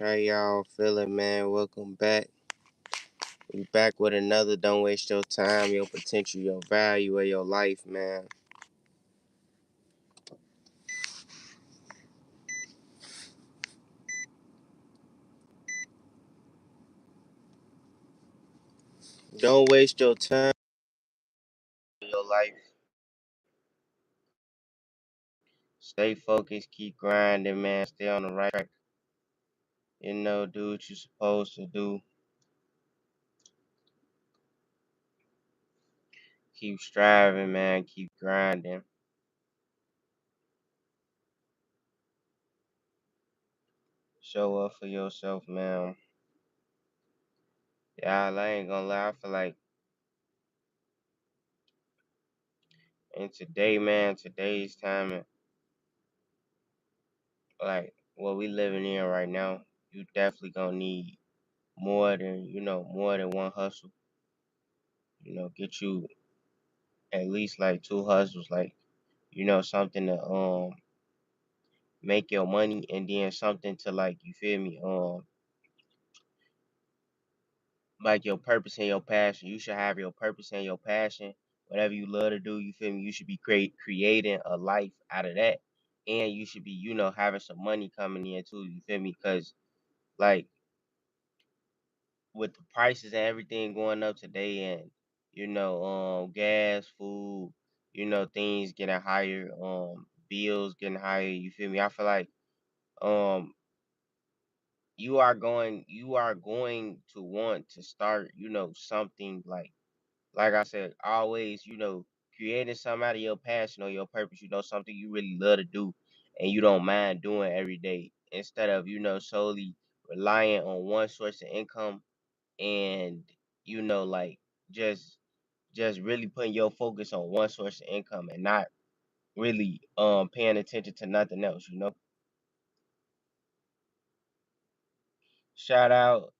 How y'all feeling, man? Welcome back. We back with another Don't Waste Your Time, Your Potential, Your Value of Your Life, man. Don't waste your time in your life. Stay focused, keep grinding, man. Stay on the right track. Do what you're supposed to do. Keep striving, man. Keep grinding. Show up for yourself, man. Yeah, I ain't gonna lie. I feel like in today, man, today's time, like what we living in right now, you definitely gonna need more than one hustle. Get you at least like two hustles, like something to make your money, and then something to, like, you feel me, like your purpose and your passion. You should have your purpose and your passion, whatever you love to do, you feel me. You should be creating a life out of that, and you should be having some money coming in too, you feel me, because like with the prices and everything going up today, and gas, food, things getting higher, bills getting higher, you feel me. I feel like um you are going to want to start, something, like I said, always, creating something out of your passion or your purpose, something you really love to do and you don't mind doing every day, instead of solely relying on one source of income, and like, just really putting your focus on one source of income and not really paying attention to nothing else. Shout out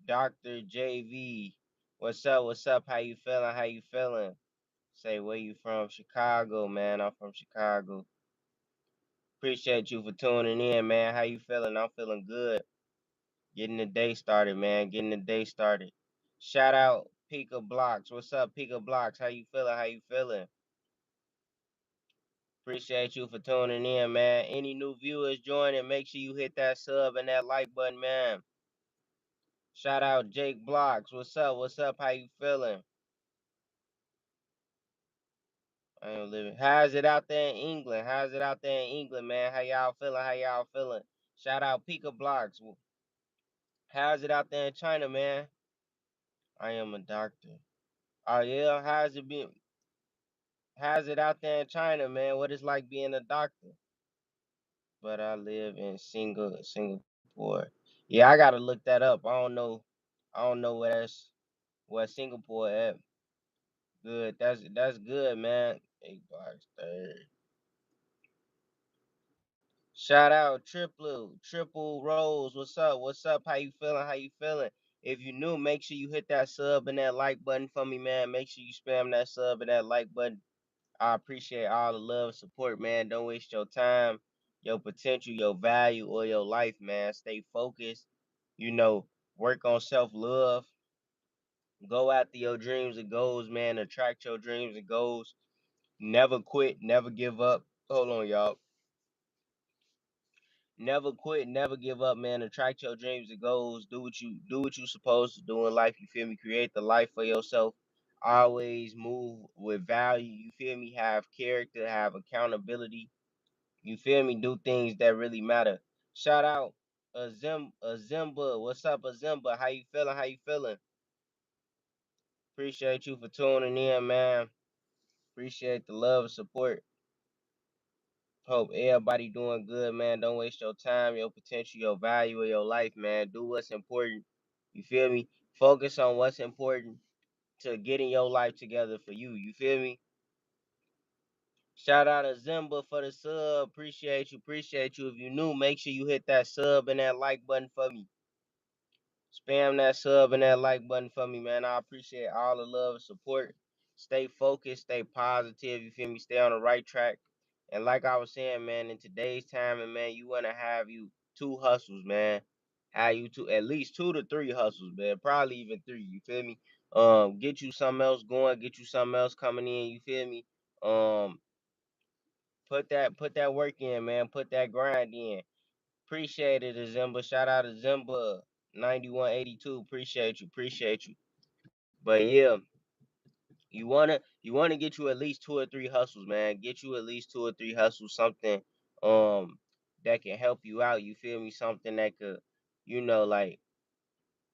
Dr. JV. What's up? What's up? How you feeling? How you feeling? Say, where you from? Chicago, man. I'm from Chicago. Appreciate you for tuning in, man. How you feeling? I'm feeling good. Getting the day started, man. Getting the day started. Shout out Pika Blocks. What's up, Pika Blocks? How you feeling? How you feeling? Appreciate you for tuning in, man. Any new viewers joining, make sure you hit that sub and that like button, man. Shout out Jake Blocks. What's up? What's up? How you feeling? I ain't living. How's it out there in England? How's it out there in England, man? How y'all feeling? How y'all feeling? Shout out Pika Blocks. How's it out there in China, man? I am a doctor. Oh yeah, how's it been? How's it out there in China, man? What it's like being a doctor? But I live in Singapore. Yeah, I gotta look that up. I don't know. I don't know where Singapore at. Good. That's good, man. Eight blocks third. Shout out Triple Rose. What's up? What's up? How you feeling? How you feeling? If you new, make sure you hit that sub and that like button for me, man. Make sure you spam that sub and that like button. I appreciate all the love, support, man. Don't waste your time, your potential, your value, or your life, man. Stay focused. You know, work on self love. Go after your dreams and goals, man. Attract your dreams and goals. Never quit. Never give up. Hold on, y'all. Never quit, never give up, man. Attract your dreams and goals. Do what you supposed to do in life. You feel me? Create the life for yourself. Always move with value. You feel me? Have character, have accountability. You feel me? Do things that really matter. Shout out Azimba. What's up, Azimba? How you feeling? How you feeling? Appreciate you for tuning in, man. Appreciate the love and support. Hope everybody doing good, man. Don't waste your time, your potential, your value of your life, man. Do what's important. You feel me? Focus on what's important to getting your life together for you. You feel me? Shout out to Zimba for the sub. Appreciate you. Appreciate you. If you new, make sure you hit that sub and that like button for me. Spam that sub and that like button for me, man. I appreciate all the love and support. Stay focused, stay positive. You feel me? Stay on the right track. And like I was saying, man, in today's time, and man, you want to have you two hustles, man. Have you two at least 2 to 3 hustles, man. Probably even 3. You feel me? Get you something else going. Get you something else coming in. You feel me? Um, put that work in, man. Put that grind in. Appreciate it, Zimba. Shout out to Zimba 9182. Appreciate you. But yeah, you wanna get you at least 2 or 3 hustles, man. Get you at least 2 or 3 hustles, something um that can help you out. You feel me? Something that could, like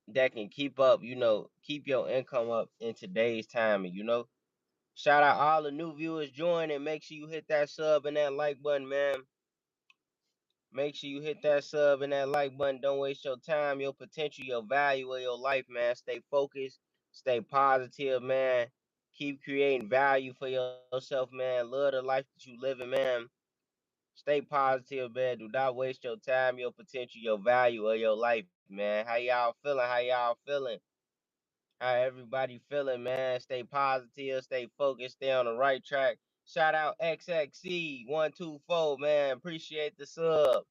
that can keep up, keep your income up in today's time. And shout out all the new viewers join and make sure you hit that sub and that like button, man. Make sure you hit that sub and that like button. Don't waste your time, your potential, your value of your life, man. Stay focused, stay positive, man. Keep creating value for yourself, man. Love the life that you living, man. Stay positive, man. Do not waste your time, your potential, your value of your life, man. How y'all feeling? How y'all feeling? How everybody feeling, man? Stay positive, stay focused, stay on the right track. Shout out XXC124, man. Appreciate the sub.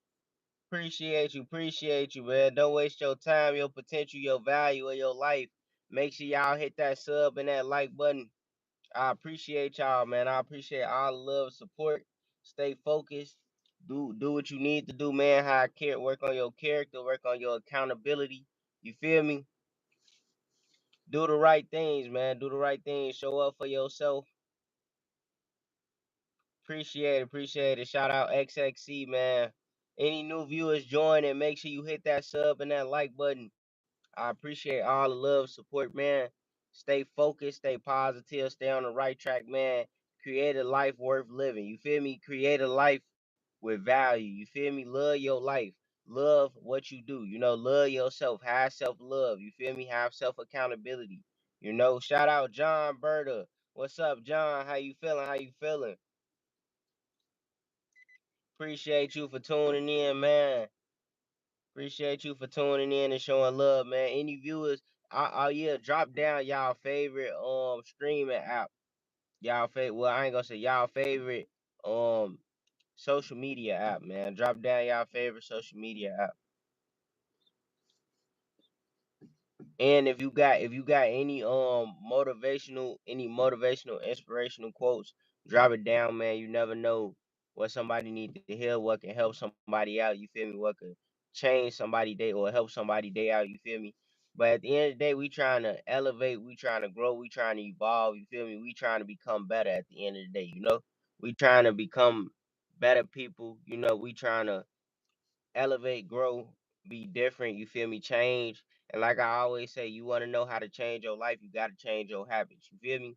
Appreciate you, man. Don't waste your time, your potential, your value of your life. Make sure y'all hit that sub and that like button. I appreciate y'all, man. I appreciate all the love, support. Stay focused. Do what you need to do, man. How I care, work on your character, work on your accountability. You feel me? Do the right things, man. Do the right things. Show up for yourself. Appreciate it. Shout out XXC, man. Any new viewers join and make sure you hit that sub and that like button. I appreciate all the love, support, man. Stay focused, stay positive, stay on the right track, man. Create a life worth living. You feel me? Create a life with value. You feel me? Love your life. Love what you do. Love yourself. Have self love. You feel me? Have self accountability. Shout out John Berta. What's up, John? How you feeling? How you feeling? Appreciate you for tuning in, man. Appreciate you for tuning in and showing love, man. Any viewers, yeah, drop down y'all favorite streaming app. Y'all favorite, well, I ain't gonna say y'all favorite um social media app, man. Drop down y'all favorite social media app. And if you got any motivational, inspirational quotes, drop it down, man. You never know what somebody need to hear, what can help somebody out. You feel me? What could change somebody day or help somebody day out. You feel me? But at the end of the day, we trying to elevate, we trying to grow, we trying to evolve. You feel me? We trying to become better. At the end of the day, we trying to become better people. We trying to elevate, grow, be different, you feel me, change. And like I always say, you want to know how to change your life, you got to change your habits. You feel me?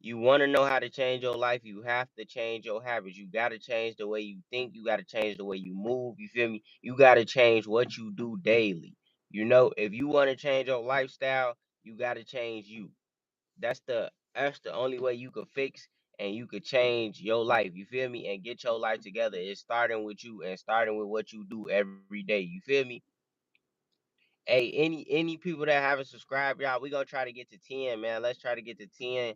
You want to know how to change your life, you have to change your habits. You got to change the way you think, you got to change the way you move, you feel me? You got to change what you do daily. If you want to change your lifestyle, you got to change you. That's the only way you could fix and you could change your life. You feel me? And get your life together. It's starting with you and starting with what you do every day. You feel me? Hey, any people that haven't subscribed, y'all, we gonna try to get to 10, man. Let's try to get to 10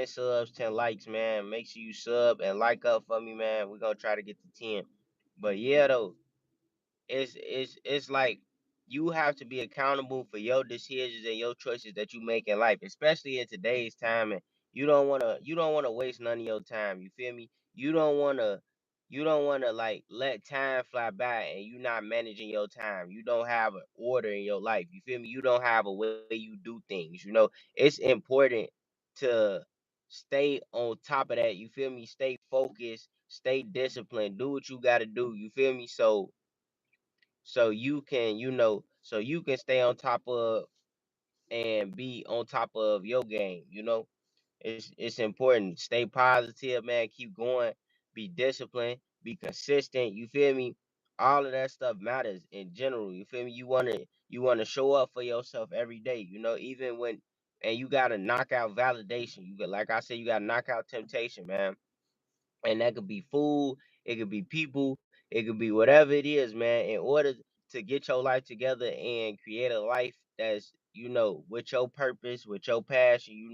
subs, 10 likes, man. Make sure you sub and like up for me, man. We gonna try to get to 10. But yeah, though, it's like you have to be accountable for your decisions and your choices that you make in life, especially in today's time. And you don't wanna waste none of your time. You feel me? You don't wanna like let time fly by and you not managing your time. You don't have an order in your life. You feel me? You don't have a way you do things. It's important to stay on top of that. You feel me? Stay focused, stay disciplined, do what you gotta do. You feel me? So you can stay on top of and be on top of your game. It's important. Stay positive, man. Keep going. Be disciplined. Be consistent. You feel me? All of that stuff matters in general. You feel me? You wanna show up for yourself every day. Even when and you gotta knock out validation. Like I said, you gotta knock out temptation, man. And that could be food, it could be people, it could be whatever it is, man. In order to get your life together and create a life that's, with your purpose, with your passion,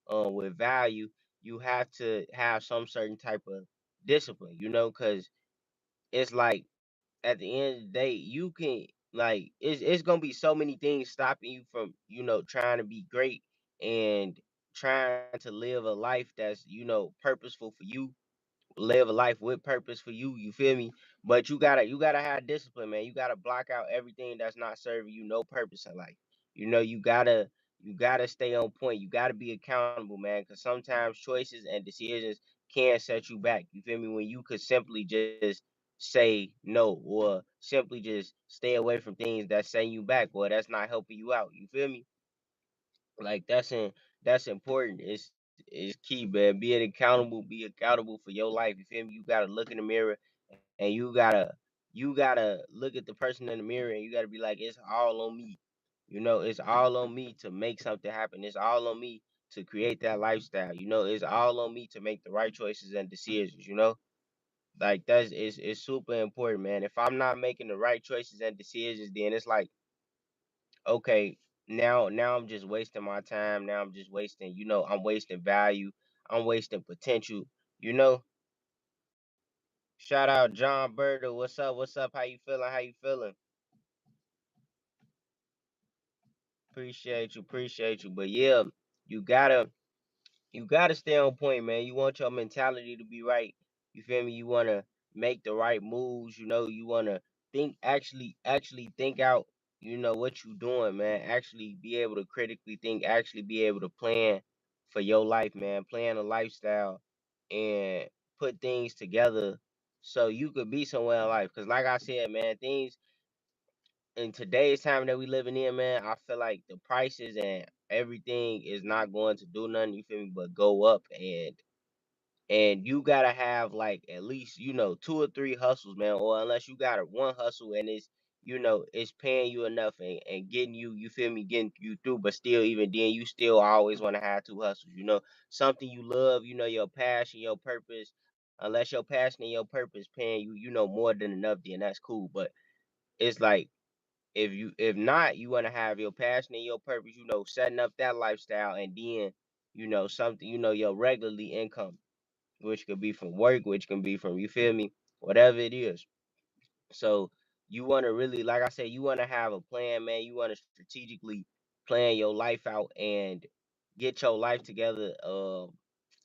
with value, you have to have some certain type of discipline, because it's like at the end of the day, you can like it's gonna be so many things stopping you from, trying to be great and trying to live a life that's, purposeful for you, live a life with purpose for you. You feel me? But you gotta have discipline, man. You gotta block out everything that's not serving you no purpose in life. You gotta stay on point. You gotta be accountable, man. Because sometimes choices and decisions can set you back. You feel me? When you could simply just say no, or simply just stay away from things that's setting you back, or that's not helping you out. You feel me? Like that's important. It's key, man. Be accountable for your life. You feel me? You gotta look in the mirror, and you gotta look at the person in the mirror, and you gotta be like, it's all on me. It's all on me to make something happen. It's all on me to create that lifestyle. It's all on me to make the right choices and decisions. Like it's super important, man. If I'm not making the right choices and decisions, then it's like, okay, now I'm just wasting my time. Now I'm just wasting, I'm wasting value. I'm wasting potential, you know. Shout out John Berto. What's up? What's up? How you feeling? How you feeling? Appreciate you, appreciate you. But yeah, you gotta you gotta stay on point, man. You want your mentality to be right. You feel me? You wanna make the right moves. You wanna actually think out. What you doing, man. Actually be able to critically think. Actually be able to plan for your life, man. Plan a lifestyle and put things together so you could be somewhere in life. Cause like I said, man, things in today's time that we living in, man, I feel like the prices and everything is not going to do nothing, you feel me, but go up. And you gotta have like at least, two or three hustles, man. Or unless you got a one hustle and it's paying you enough and getting you feel me, getting you through, but still even then you still always want to have two hustles, something you love, your passion, your purpose. Unless your passion and your purpose paying you, more than enough, then that's cool. But it's like, if not, you want to have your passion and your purpose, setting up that lifestyle, and then something, your regularly income, which could be from work, which can be from, you feel me, whatever it is. So you want to really, like I said, you want to have a plan, man. You want to strategically plan your life out and get your life together,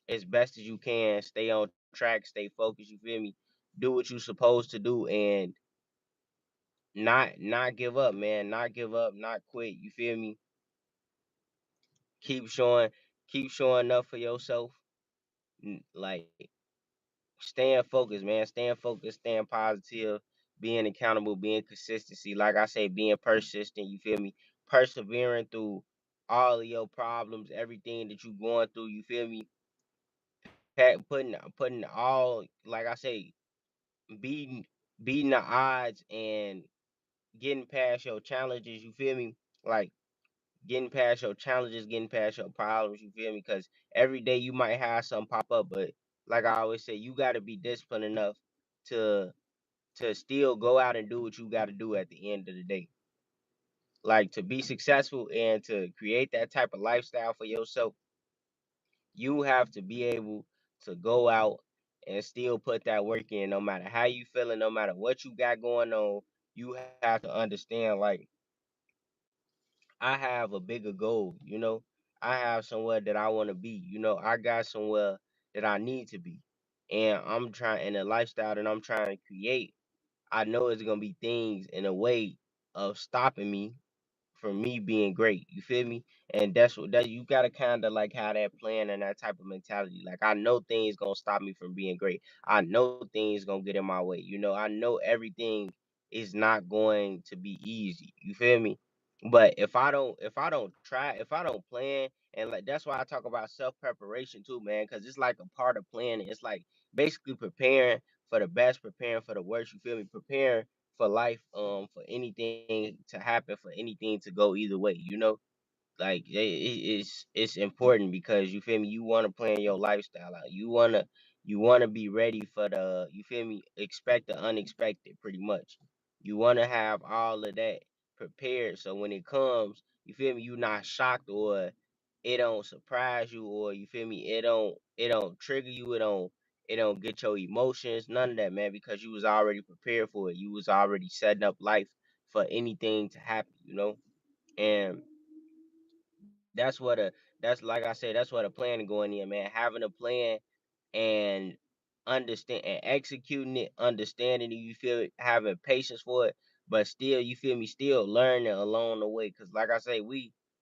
as best as you can. Stay on track, stay focused, you feel me, do what you're supposed to do, and not give up, man. Not give up, not quit. You feel me? Keep showing, keep showing up for yourself. Like staying focused, man. Staying focused, staying positive, being accountable, being consistency. Like I say, being persistent. You feel me? Persevering through all of your problems, everything that you going through. You feel me? Putting all, like I say, beating beating the odds and getting past your challenges. You feel me? Like getting past your challenges, getting past your problems, you feel me? Because every day you might have something pop up, but like I always say, you got to be disciplined enough to still go out and do what you got to do at the end of the day. Like to be successful and to create that type of lifestyle for yourself, you have to be able to go out and still put that work in, no matter how you feeling, no matter what you got going on. You have to understand, like, I have a bigger goal. I have somewhere that I want to be. I got somewhere that I need to be. And I'm trying, and the lifestyle that I'm trying to create, I know it's gonna be things in a way of stopping me from me being great. You feel me? And that's what that you gotta kinda like have that plan and that type of mentality. Like I know things gonna stop me from being great. I know things gonna get in my way. I know everything is not going to be easy. You feel me? But if I don't try, if I don't plan, and like that's why I talk about self preparation too, man, because it's like a part of planning. It's like basically preparing for the best, preparing for the worst. You feel me? Preparing for life, for anything to happen, for anything to go either way. Like it's important because you feel me. You want to plan your lifestyle out. You wanna be ready for the, you feel me. Expect the unexpected, pretty much. You wanna have all of that prepared, so when it comes, you feel me. You not shocked, or it don't surprise you, or you feel me. It don't trigger you. It don't get your emotions, none of that, man, because you was already prepared for it. You was already setting up life for anything to happen, And that's what a that's like I said, that's what a plan going in, man. Having a plan and understand and executing it, understanding it, you feel it, having patience for it, but still, you feel me, still learning along the way. Cause like I say,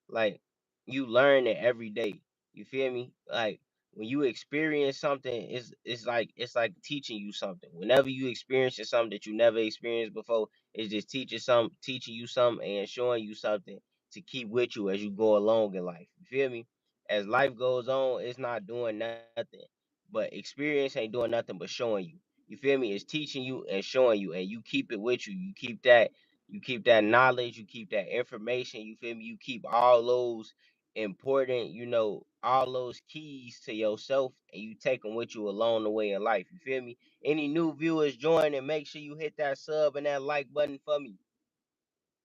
like you learn it every day. You feel me? Like when you experience something, it's like teaching you something. Whenever you experience something that you never experienced before, it's just teaching you something and showing you something to keep with you as you go along in life. You feel me? As life goes on, it's not doing nothing. But experience ain't doing nothing but showing you. You feel me? It's teaching you and showing you, and you keep it with you. You keep that knowledge, you keep that information, you feel me? You keep all those important, all those keys to yourself, and you take them with you along the way in life. You feel me? Any new viewers join, and make sure you hit that sub and that like button for me.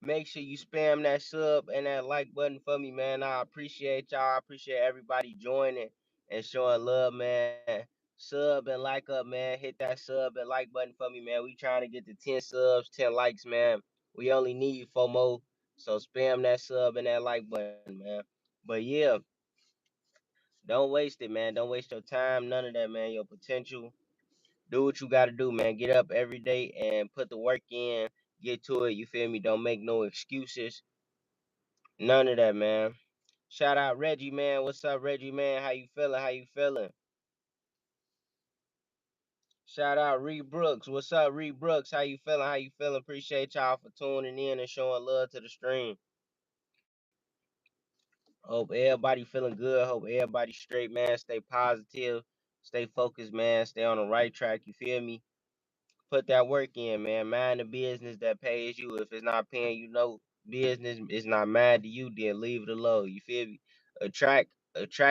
Make sure you spam that sub and that like button for me, man. I appreciate y'all. I appreciate everybody joining and showing love, man. Sub and like up, man. Hit that sub and like button for me, man. We trying to get to 10 subs, 10 likes, man. We only need 4 more. So spam that sub and that like button, man. But yeah, don't waste it, man. Don't waste your time. None of that, man. Your potential. Do what you gotta do, man. Get up every day and put the work in. Get to it. You feel me? Don't make no excuses. None of that, man. Shout out Reggie, man. What's up, Reggie, man? How you feeling? How you feeling? Shout out Reed Brooks. What's up, Reed Brooks? How you feeling? How you feeling? Appreciate y'all for tuning in and showing love to the stream. Hope everybody feeling good. Hope everybody straight, man. Stay positive. Stay focused, man. Stay on the right track. You feel me? Put that work in, man. Mind the business that pays you. If it's not paying you no business, it's not mad to you, then leave it alone. You feel me? Attract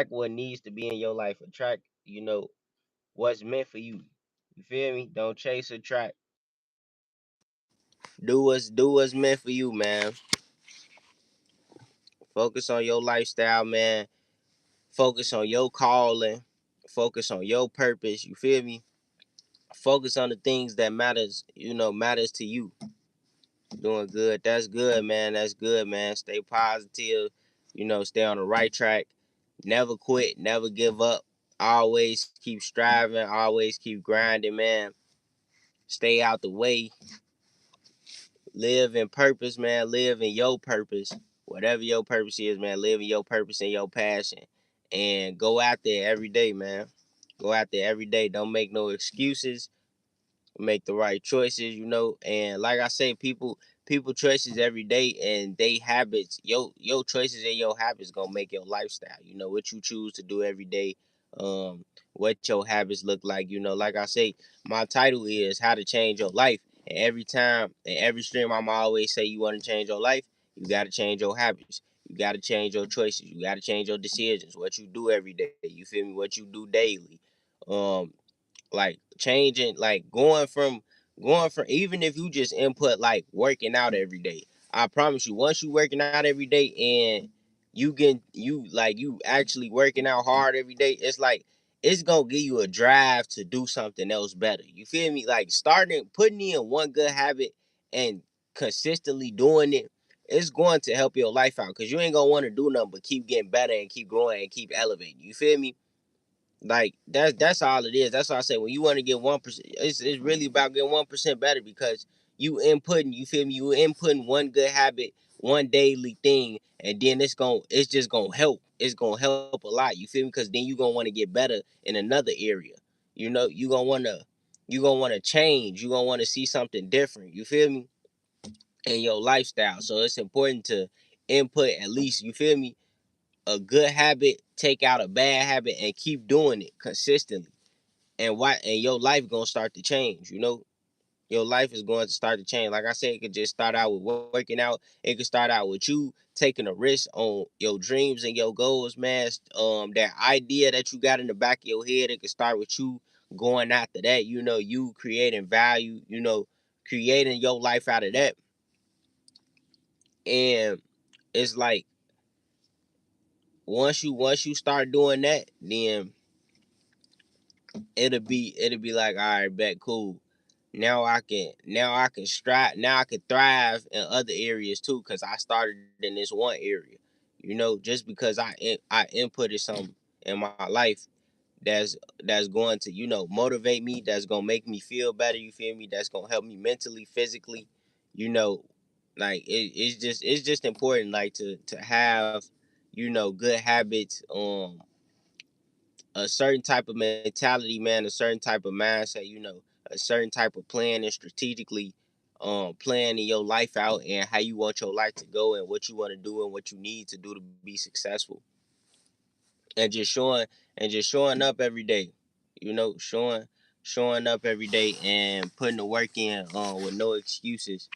what needs to be in your life. Attract, what's meant for you. You feel me? Don't chase attract. Do what's meant for you, man. Focus on your lifestyle, man. Focus on your calling. Focus on your purpose. You feel me? Focus on the things that matters to you. Doing good. That's good, man. That's good, man. Stay positive. Stay on the right track. Never quit. Never give up. Always keep striving. Always keep grinding, man. Stay out the way. Live in purpose, man. Live in your purpose. Whatever your purpose is, man. Live in your purpose and your passion. And go out there every day, man. Go out there every day. Don't make no excuses, make the right choices. And like I say, people choices every day, and they habits, your choices and your habits gonna make your lifestyle. What you choose to do every day, um what your habits look like. Like I say, my title is how to change your life, and every time and every stream I'm always say, you want to change your life, you got to change your habits, you got to change your choices, you got to change your decisions, what you do every day, you feel me, what you do daily. Um like changing, like going from even if you just input like working out every day, I promise you, once you working out every day and you actually working out hard every day, it's like it's gonna give you a drive to do something else better. You feel me? Like starting putting in one good habit and consistently doing it, it's going to help your life out, because you ain't gonna want to do nothing but keep getting better and keep growing and keep elevating. You feel me? Like that's all it is. That's why I say when you want to get 1%, it's really about getting 1% better, because you feel me, you inputting one good habit, one daily thing, and then it's just gonna help. It's gonna help a lot. You feel me? Because then you gonna want to get better in another area. You gonna wanna change. You gonna want to see something different. You feel me? In your lifestyle. So it's important to input at least, you feel me, a good habit, take out a bad habit, and keep doing it consistently. And your life gonna start to change. Your life is going to start to change. Like I said, it could just start out with working out. It could start out with you taking a risk on your dreams and your goals, man. That idea that you got in the back of your head, it could start with you going after that. You creating value, creating your life out of that. And it's like once you start doing that, then it'll be like, all right, bet, cool. Now I can strive. Now I can thrive in other areas too, because I started in this one area. Just because I inputted something in my life that's that's going to motivate me, that's gonna make me feel better. You feel me? That's gonna help me mentally, physically. You know, like it's just important, like to have good habits. A certain type of mentality, man, a certain type of mindset, a certain type of plan and strategically planning your life out and how you want your life to go and what you want to do and what you need to do to be successful. And just showing up every day. Showing up every day and putting the work in with no excuses.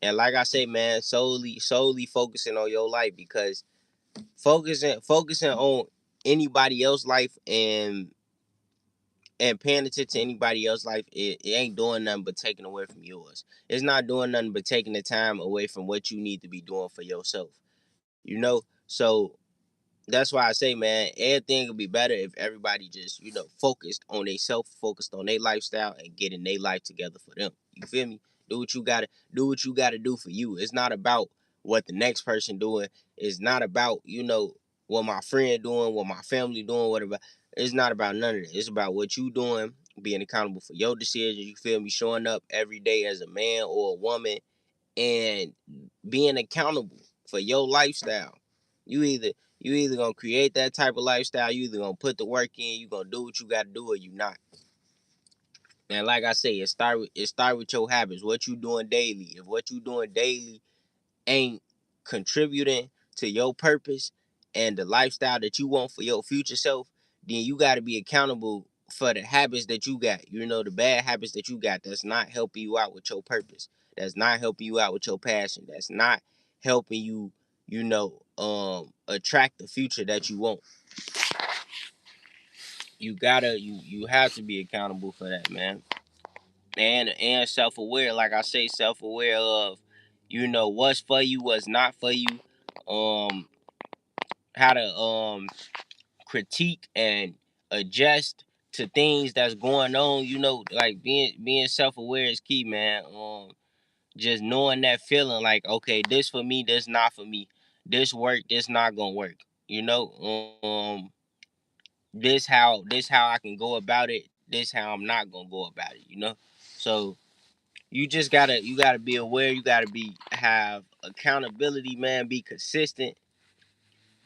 And like I say, man, solely focusing on your life, because focusing on anybody else's life and paying attention to anybody else's life, it ain't doing nothing but taking away from yours. It's not doing nothing but taking the time away from what you need to be doing for yourself. So that's why I say, man, everything would be better if everybody just, focused on themselves, focused on their lifestyle, and getting their life together for them. You feel me? Do what you gotta do for you. It's not about what the next person doing. It's not about, what my friend doing, what my family doing, whatever. It's not about none of that. It's about what you doing, being accountable for your decisions. You feel me? Showing up every day as a man or a woman and being accountable for your lifestyle. You either you either gonna create that type of lifestyle, you either gonna put the work in, you gonna do what you gotta do, or you not. And like I say, it start with your habits. What you doing daily. If what you doing daily ain't contributing to your purpose and the lifestyle that you want for your future self, then you gotta be accountable for the habits that you got. The bad habits that you got that's not helping you out with your purpose. That's not helping you out with your passion. That's not helping you, attract the future that you want. You have to be accountable for that, man. And self-aware, like I say, self-aware of what's for you, what's not for you, um how to critique and adjust to things that's going on. Like being self-aware is key, man. Just knowing that feeling, like, okay, this for me, this not for me, this work, this not gonna work. you know this how I can go about it, this how I'm not gonna go about it. So you gotta be aware, you gotta have accountability, man, be consistent.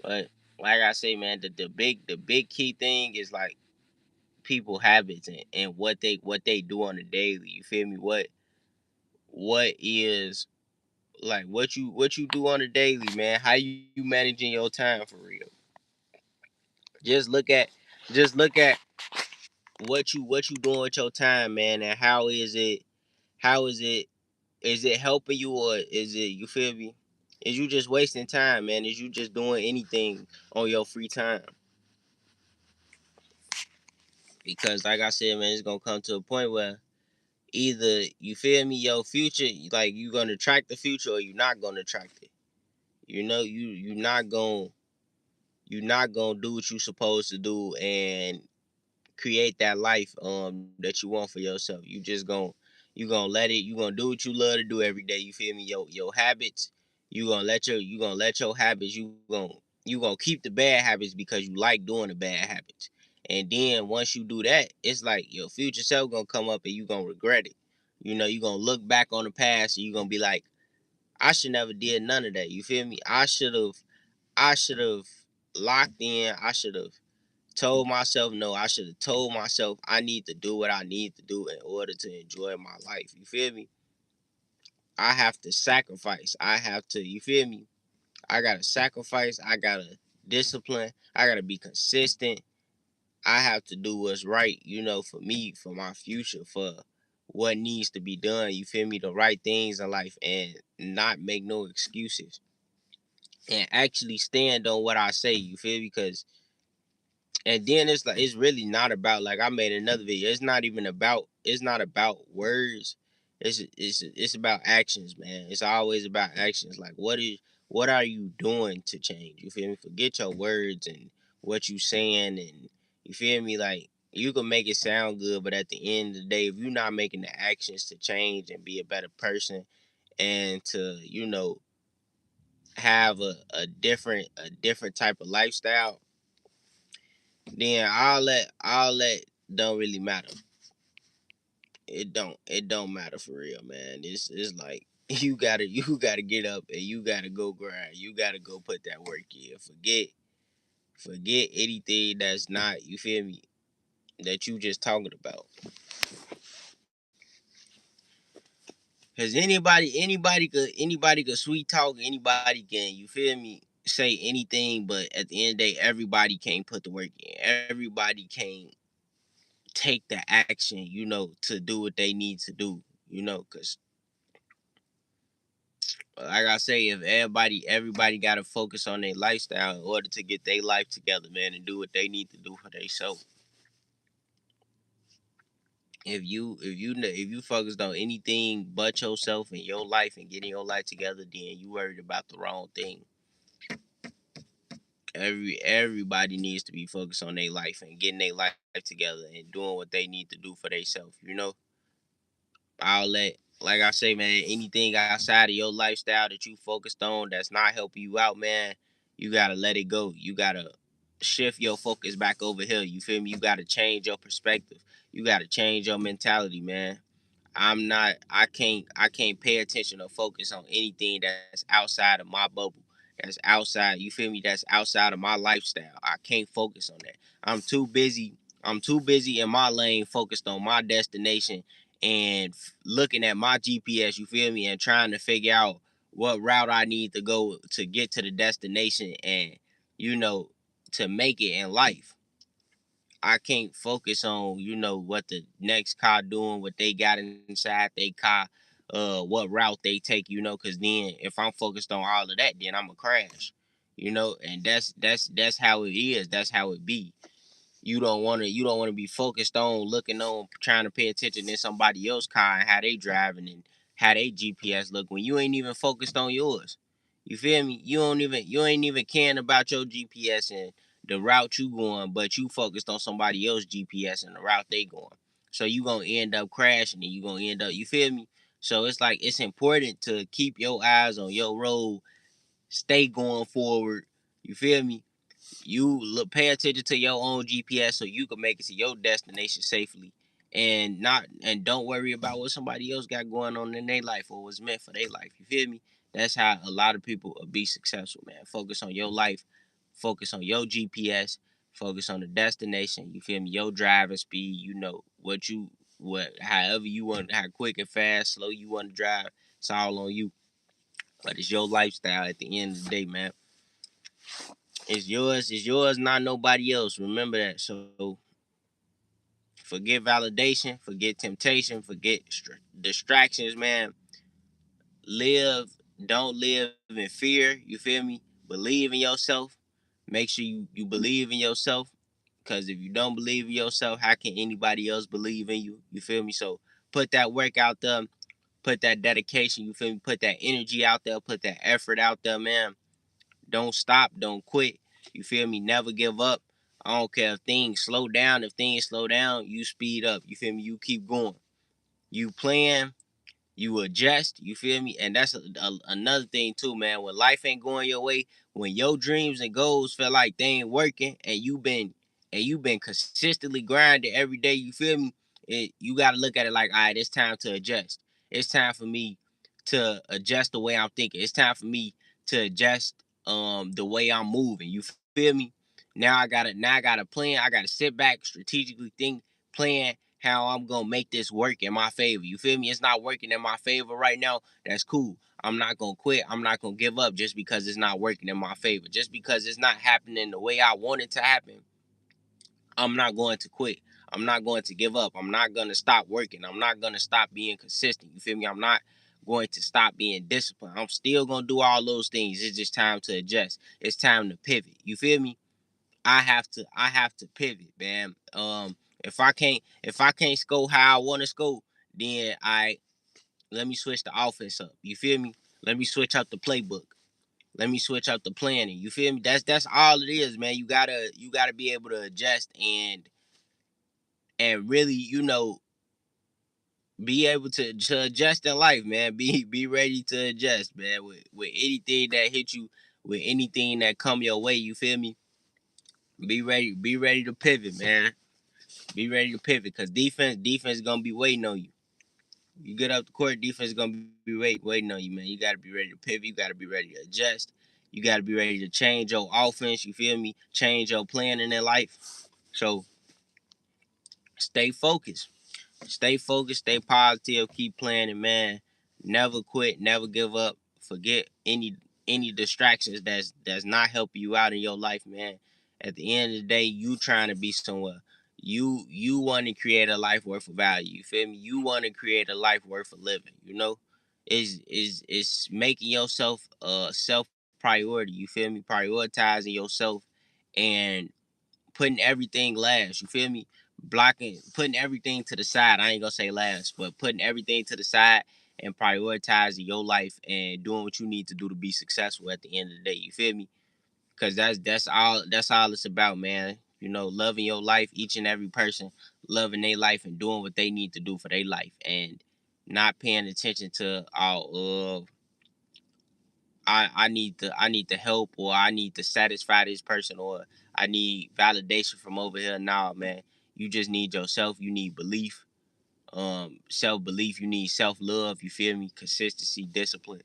But like I say, man, the big key thing is like people habits and what they do on the daily. You feel me? What is like what you do on the daily, man? How you managing your time for real? Just look at just look at what you doing with your time, man, and how is it is it helping you, or is it, you feel me? Is you just wasting time, man? Is you just doing anything on your free time? Because like I said, man, it's gonna come to a point where either, you feel me, your future, like, you gonna track the future or you not gonna track it. You not gonna do what you supposed to do and create that life that you want for yourself. You gonna let it. You gonna do what you love to do every day. You feel me? Your habits. You gonna let your habits. You gonna keep the bad habits because you like doing the bad habits. And then once you do that, it's like your future self gonna come up and you gonna regret it. You gonna look back on the past and you gonna be like, I should never did none of that. You feel me? I should have locked in. I should have told myself no. I should have told myself I need to do what I need to do in order to enjoy my life. You feel me? I have to sacrifice. I have to, you feel me? I gotta sacrifice. I gotta discipline. I gotta be consistent. I have to do what's right, for me, for my future, for what needs to be done. You feel me? The right things in life and not make no excuses. And actually stand on what I say. You feel me? Because and then it's like, it's really not about, like I made another video. It's not about words. It's about actions, man. It's always about actions. Like, what are you doing to change? You feel me? Forget your words and what you saying, and you feel me? Like, you can make it sound good, but at the end of the day, if you're not making the actions to change and be a better person and to, have a different type of lifestyle, then all that don't really matter. It don't matter for real, man. It's like you gotta get up and you gotta go grind. You gotta go put that work in. Forget anything that's not, you feel me, that you just talking about. Cause anybody could sweet talk, anybody can, you feel me, say anything, but at the end of the day, everybody can't put the work in. Everybody can't take the action, to do what they need to do, cause like I say, if everybody gotta focus on their lifestyle in order to get their life together, man, and do what they need to do for themselves. If you focused on anything but yourself and your life and getting your life together, then you worried about the wrong thing. Everybody needs to be focused on their life and getting their life together and doing what they need to do for themselves. I'll let like I say, man, anything outside of your lifestyle that you focused on that's not helping you out, man, you gotta let it go. You gotta shift your focus back over here. You feel me? You gotta change your perspective. You gotta change your mentality, man. I can't pay attention or focus on anything that's outside of my bubble. That's outside, you feel me? That's outside of my lifestyle. I can't focus on that. I'm too busy in my lane focused on my destination and looking at my GPS, you feel me, and trying to figure out what route I need to go to get to the destination and you know to make it in life. I can't focus on, what the next car doing, what they got inside they car, what route they take, cause then if I'm focused on all of that, then I'ma crash. And that's how it is. That's how it be. You don't wanna be focused on looking on trying to pay attention to somebody else's car and how they driving and how they GPS look when you ain't even focused on yours. You feel me? You ain't even caring about your GPS and the route you going, but you focused on somebody else's GPS and the route they going. So you gonna end up crashing and you gonna end up, you feel me? So it's like it's important to keep your eyes on your road, stay going forward. You feel me? You look, pay attention to your own GPS so you can make it to your destination safely, and don't worry about what somebody else got going on in their life or what's meant for their life. You feel me? That's how a lot of people will be successful, man. Focus on your life, focus on your GPS, focus on the destination. You feel me? Your driving speed. However you want, how quick and fast, slow you want to drive. It's all on you. But it's your lifestyle at the end of the day, man. It's yours. It's yours, not nobody else. Remember that. So forget validation, forget temptation, forget distractions, man. Live. Don't live in fear. You feel me? Believe in yourself. Make sure you believe in yourself. Because if you don't believe in yourself, how can anybody else believe in you? You feel me? So put that work out there. Put that dedication. You feel me? Put that energy out there. Put that effort out there, man. Don't stop. Don't quit. You feel me? Never give up. I don't care if things slow down. If things slow down, you speed up. You feel me? You keep going. You plan, you adjust, you feel me? And that's another thing too, man. When life ain't going your way, when your dreams and goals feel like they ain't working, and you've been consistently grinding every day, you feel me? You got to look at it like, all right, it's time to adjust. It's time for me to adjust the way I'm thinking. It's time for me to adjust the way I'm moving. You feel me? Now I got to plan. I got to sit back, strategically think, plan how I'm gonna make this work in my favor. You feel me? It's not working in my favor right now. That's cool. I'm not gonna quit. I'm not gonna give up just because it's not working in my favor. Just because it's not happening the way I want it to happen, I'm not going to quit. I'm not going to give up. I'm not gonna stop working. I'm not gonna stop being consistent. You feel me? I'm not going to stop being disciplined. I'm still gonna do all those things. It's just time to adjust. It's time to pivot. You feel me? I have to pivot, man. If I can't score how I want to score, then I let me switch the offense up. You feel me? Let me switch up the playbook. Let me switch up the planning. You feel me? That's all it is, man. You gotta be able to adjust and and really, be able to adjust in life, man. Be ready to adjust, man. With anything that hit you, with anything that come your way, you feel me? Be ready to pivot, man. Be ready to pivot, cause defense gonna be waiting on you. You get up the court, defense gonna be waiting on you, man. You gotta be ready to pivot. You gotta be ready to adjust. You gotta be ready to change your offense. You feel me? Change your plan in their life. So stay focused. Stay focused, stay positive, keep playing it, man. Never quit, never give up. Forget any distractions that's not helping you out in your life, man. At the end of the day, you trying to be somewhere. You want to create a life worth of value. You feel me? You want to create a life worth of living. Is making yourself a self priority. You feel me? Prioritizing yourself and putting everything last. You feel me? Blocking, putting everything to the side. I ain't gonna say last, but putting everything to the side and prioritizing your life and doing what you need to do to be successful at the end of the day. You feel me? Because that's all it's about, man. Loving your life, each and every person loving their life and doing what they need to do for their life, and not paying attention to all of I need to help, or I need to satisfy this person, or I need validation from over here. Nah, man. You just need yourself. You need belief, self belief. You need self love. You feel me? Consistency, discipline.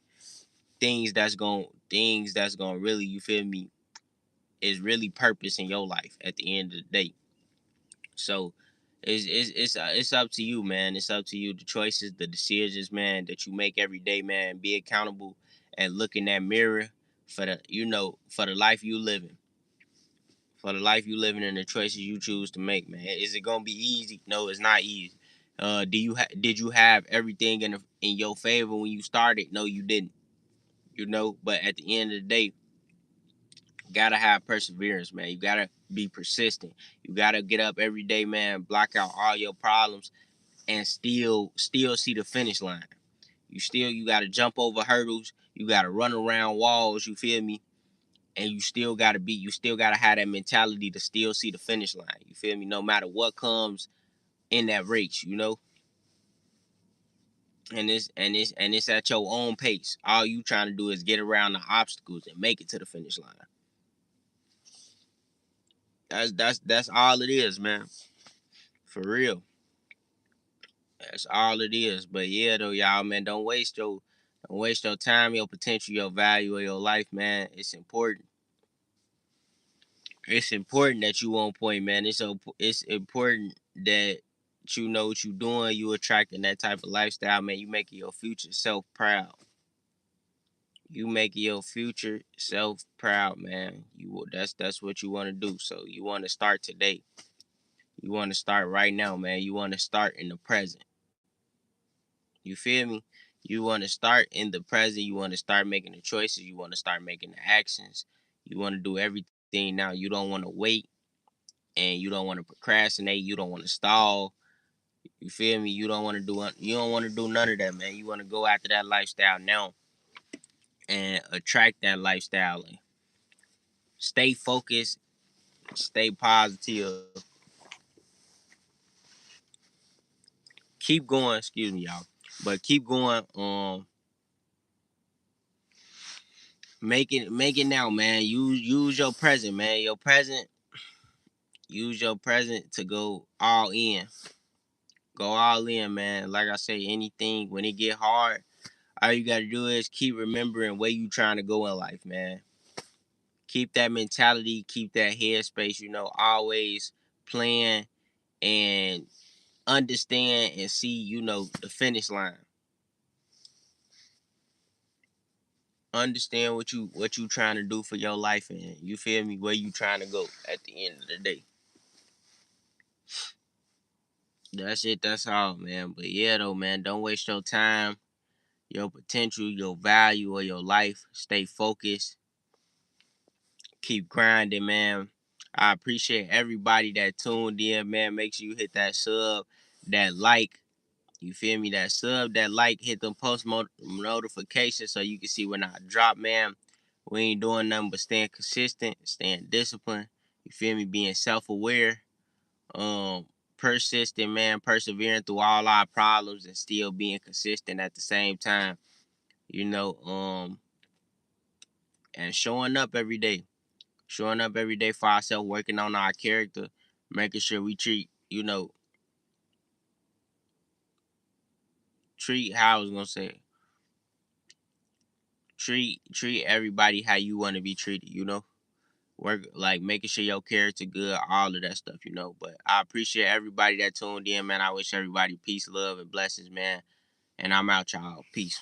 Things that's gonna really, you feel me, is really purpose in your life at the end of the day. So it's up to you, man. It's up to you. The choices, the decisions, man, that you make every day, man. Be accountable and look in that mirror for the life you living. For the life you living and the choices you choose to make, man. Is it gonna be easy? No, it's not easy. Did you have everything in your favor when you started? No, you didn't. But at the end of the day, gotta have perseverance, man. You gotta be persistent. You gotta get up every day, man. Block out all your problems and still see the finish line. You gotta jump over hurdles. You gotta run around walls. You feel me? And you still gotta have that mentality to still see the finish line. You feel me? No matter what comes in that race. And it's at your own pace. All you trying to do is get around the obstacles and make it to the finish line. That's all it is, man. For real. That's all it is. But yeah, though, y'all, man, don't waste your time, your potential, your value of your life, man. It's important. It's important that you on point, man. It's important that you know what you doing. You attracting that type of lifestyle, man. You making your future self proud. You making your future self proud, man. That's what you want to do. So you want to start today. You want to start right now, man. You want to start in the present. You feel me? You want to start in the present. You want to start making the choices. You want to start making the actions. You want to do everything now. You don't want to wait, and you don't want to procrastinate. You don't want to stall. You feel me? You don't want to do none of that, man. You want to go after that lifestyle now and attract that lifestyle. And stay focused. Stay positive. Keep going. Excuse me, y'all. But keep going. Make it now, man. Use your present, man. Use your present to go all in. Go all in, man. Like I say, anything when it get hard, all you gotta do is keep remembering where you trying to go in life, man. Keep that mentality, keep that headspace, always plan and understand and see, the finish line. Understand what you trying to do for your life, and you feel me, where you trying to go at the end of the day. That's it, that's all, man. But yeah, though, man, don't waste your time, your potential, your value of your life. Stay focused. Keep grinding, man. I appreciate everybody that tuned in, man. Make sure you hit that sub, that like. You feel me? That sub, that like, hit them post notifications so you can see when I drop, man. We ain't doing nothing but staying consistent, staying disciplined. You feel me? Being self-aware. Um, persistent, man, persevering through all our problems and still being consistent at the same time, you know, and showing up every day for ourselves, working on our character, making sure we treat, how I was gonna say, treat everybody how you want to be treated, work like making sure your character good, all of that stuff. But I appreciate everybody that tuned in, man. I wish everybody peace, love, and blessings, man. And I'm out, y'all. Peace.